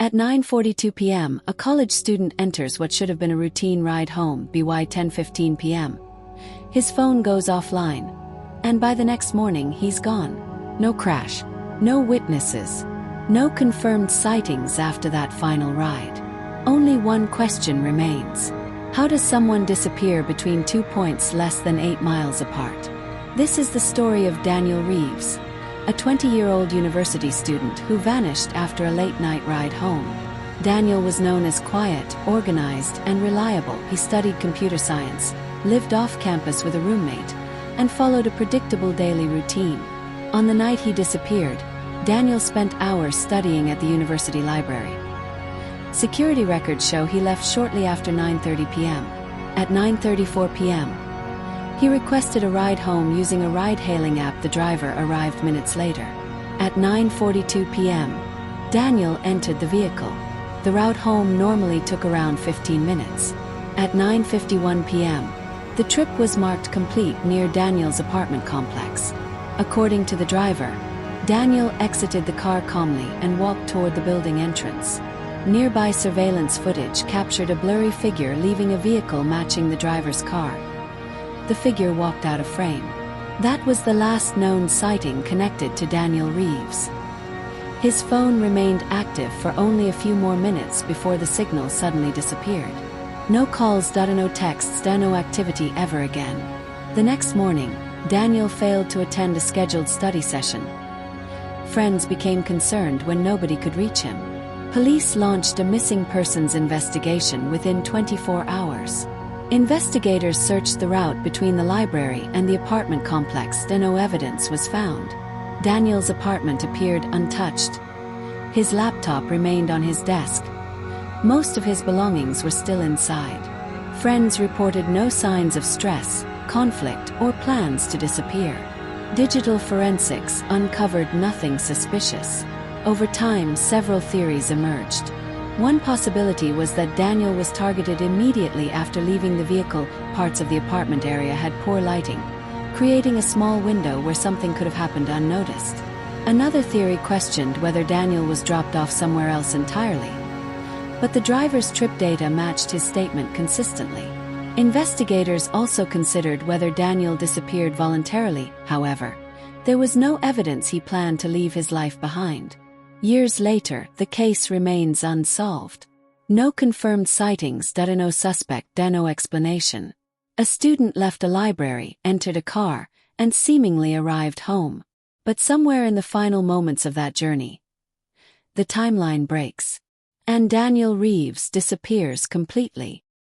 At 9:42 p.m., a college student enters what should have been a routine ride home, by 10:15 p.m. His phone goes offline, and by the next morning he's gone. No crash, no witnesses, no confirmed sightings after that final ride. Only one question remains. How does someone disappear between 2 points less than 8 miles apart? This is the story of Daniel Reeves, a 20-year-old university student who vanished after a late-night ride home. Daniel was known as quiet, organized, and reliable. He studied computer science, lived off campus with a roommate, and followed a predictable daily routine. On the night he disappeared, Daniel spent hours studying at the university library. Security records show he left shortly after 9:30 p.m. At 9:34 p.m., he requested a ride home using a ride-hailing app. The driver arrived minutes later. At 9:42 p.m., Daniel entered the vehicle. The route home normally took around 15 minutes. At 9:51 p.m., the trip was marked complete near Daniel's apartment complex. According to the driver, Daniel exited the car calmly and walked toward the building entrance. Nearby surveillance footage captured a blurry figure leaving a vehicle matching the driver's car. The figure walked out of frame. That was the last known sighting connected to Daniel Reeves. His phone remained active for only a few more minutes before the signal suddenly disappeared. No calls, no texts, no activity ever again. The next morning, Daniel failed to attend a scheduled study session. Friends became concerned when nobody could reach him. Police launched a missing persons investigation within 24 hours. Investigators searched the route between the library and the apartment complex. No evidence was found. Daniel's apartment appeared untouched. His laptop remained on his desk. Most of his belongings were still inside. Friends reported no signs of stress, conflict, or plans to disappear. Digital forensics uncovered nothing suspicious. Over time, several theories emerged. One possibility was that Daniel was targeted immediately after leaving the vehicle. Parts of the apartment area had poor lighting, creating a small window where something could have happened unnoticed. Another theory questioned whether Daniel was dropped off somewhere else entirely. But the driver's trip data matched his statement consistently. Investigators also considered whether Daniel disappeared voluntarily. However, there was no evidence he planned to leave his life behind. Years later, the case remains unsolved. No confirmed sightings, no suspect, no explanation. A student left a library, entered a car, and seemingly arrived home. But somewhere in the final moments of that journey, the timeline breaks, and Daniel Reeves disappears completely.